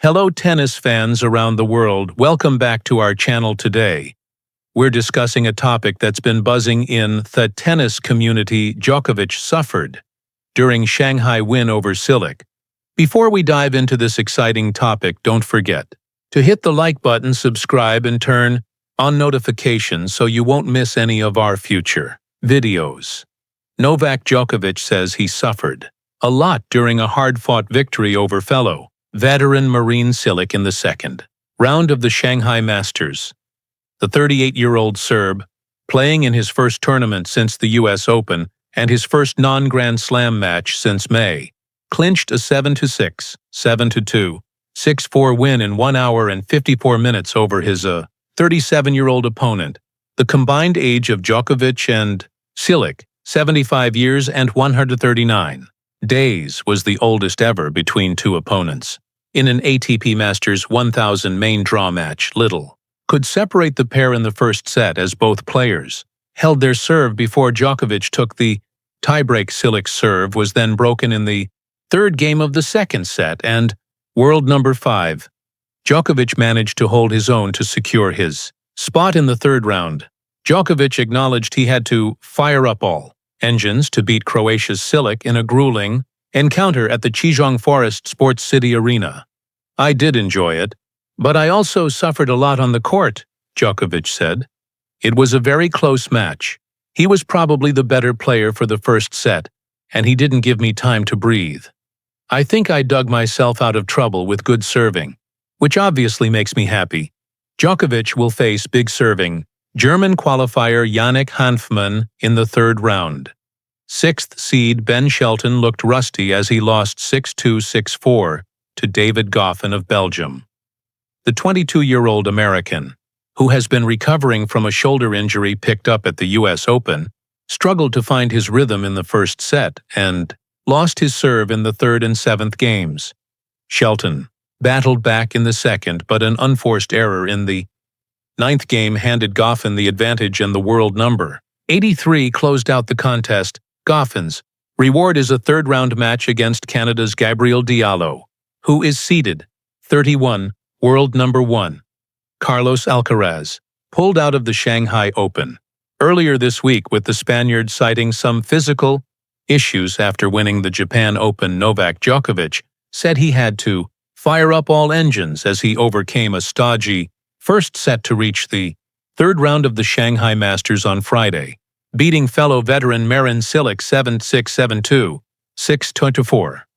Hello tennis fans around the world, welcome back to our channel today. We're discussing a topic that's been buzzing in the tennis community. Djokovic suffered during Shanghai win over Cilic. Before we dive into this exciting topic, don't forget to hit the like button, subscribe, and turn on notifications so you won't miss any of our future videos. Novak Djokovic says he suffered a lot during a hard-fought victory over fellow veteran Marin Cilic in the second round of the Shanghai Masters. The 38-year-old Serb, playing in his first tournament since the US Open and his first non-Grand Slam match since May, clinched a 7-6, 7-2, 6-4 win in 1 hour and 54 minutes over his 37-year-old opponent. The combined age of Djokovic and Cilic, 75 years and 139 days, was the oldest ever between two opponents. In an ATP Masters 1000 main draw match, little could separate the pair in the first set as both players held their serve before Djokovic took the tiebreak. Cilic's serve was then broken in the third game of the second set, and world number 5, Djokovic managed to hold his own to secure his spot in the third round. Djokovic acknowledged he had to fire up all engines to beat Croatia's Cilic in a grueling encounter at the Qizhong Forest Sports City Arena. "I did enjoy it, but I also suffered a lot on the court," Djokovic said. "It was a very close match. He was probably the better player for the first set, and he didn't give me time to breathe. I think I dug myself out of trouble with good serving, which obviously makes me happy." Djokovic will face big serving German qualifier Yannick Hanfmann in the third round. Sixth seed Ben Shelton looked rusty as he lost 6-2, 6-4 to David Goffin of Belgium. The 22-year-old American, who has been recovering from a shoulder injury picked up at the US Open, struggled to find his rhythm in the first set and lost his serve in the third and seventh games. Shelton battled back in the second, but an unforced error in the ninth game handed Goffin the advantage, and the world number 83 closed out the contest. Goffin's reward is a third-round match against Canada's Gabriel Diallo, who is seeded 31, world number 1. Carlos Alcaraz pulled out of the Shanghai Open earlier this week, with the Spaniard citing some physical issues after winning the Japan Open. Novak Djokovic said he had to fire up all engines as he overcame a stodgy first set to reach the third round of the Shanghai Masters on Friday, beating fellow veteran Marin Cilic 7-6, 7-2, 6-4.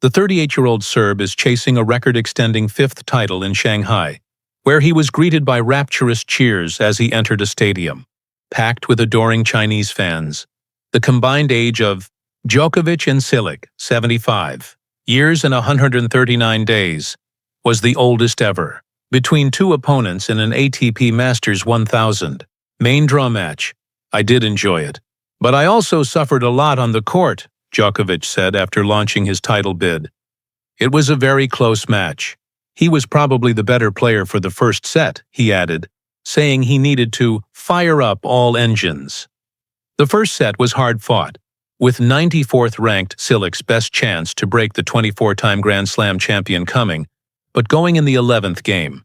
The 38-year-old Serb is chasing a record-extending fifth title in Shanghai, where he was greeted by rapturous cheers as he entered a stadium packed with adoring Chinese fans. The combined age of Djokovic and Cilic, 75 years and 139 days, was the oldest ever between two opponents in an ATP Masters 1000 main draw match. "I did enjoy it, but I also suffered a lot on the court," Djokovic said after launching his title bid. "It was a very close match. He was probably the better player for the first set," he added, saying he needed to fire up all engines. The first set was hard-fought, with 94th ranked Cilic's best chance to break the 24-time Grand Slam champion coming, but going in the 11th game.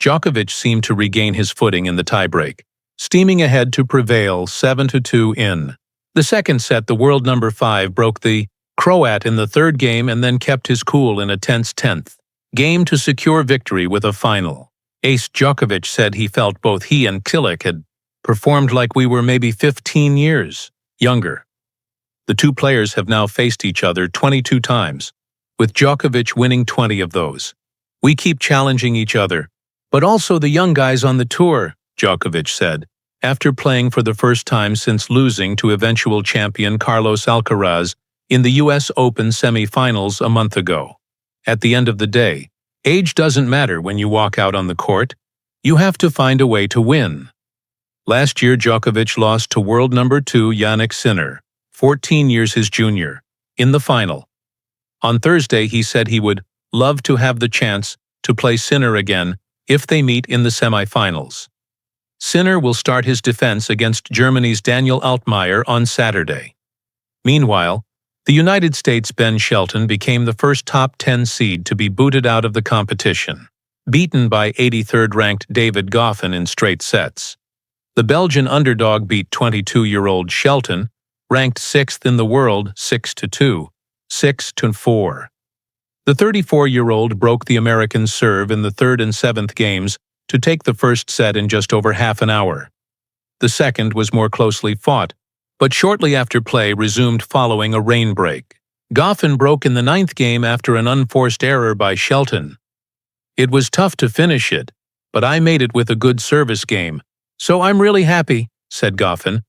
Djokovic seemed to regain his footing in the tiebreak, steaming ahead to prevail 7-2 in the second set. The world number 5 broke the Croat in the third game and then kept his cool in a tense 10th game to secure victory with a final ace. Djokovic said he felt both he and Cilic had performed like we were maybe 15 years younger. The two players have now faced each other 22 times, with Djokovic winning 20 of those. "We keep challenging each other, but also the young guys on the tour," Djokovic said, after playing for the first time since losing to eventual champion Carlos Alcaraz in the US Open semi-finals a month ago. "At the end of the day, age doesn't matter when you walk out on the court. You have to find a way to win." Last year, Djokovic lost to world number 2 Jannik Sinner, 14 years his junior, in the final. On Thursday, he said he would love to have the chance to play Sinner again if they meet in the semi-finals. Sinner will start his defense against Germany's Daniel Altmaier on Saturday. Meanwhile, The United States' Ben Shelton became the first top 10 seed to be booted out of the competition, beaten by 83rd-ranked David Goffin in straight sets. The Belgian underdog beat 22-year-old Shelton, ranked 6th in the world 6-2, 6-4. The 34-year-old broke the American serve in the third and seventh games to take the first set in just over half an hour. The second was more closely fought, but shortly after play resumed following a rain break. Goffin broke in the ninth game after an unforced error by Shelton. "It was tough to finish it, but I made it with a good service game, so I'm really happy," said Goffin.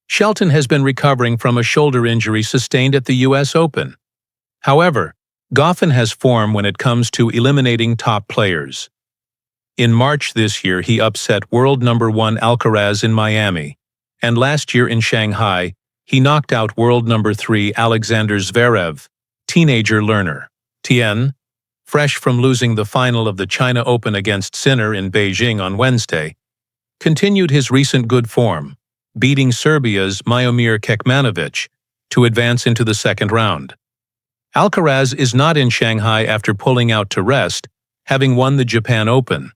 Shelton has been recovering from a shoulder injury sustained at the U.S. Open. However, Goffin has form when it comes to eliminating top players. In March this year, he upset world number 1 Alcaraz in Miami, and last year in Shanghai, he knocked out world number 3 Alexander Zverev, teenager learner. Tien, fresh from losing the final of the China Open against Sinner in Beijing on Wednesday, continued his recent good form, beating Serbia's Miomir Kekmanovic to advance into the second round. Alcaraz is not in Shanghai after pulling out to rest, having won the Japan Open.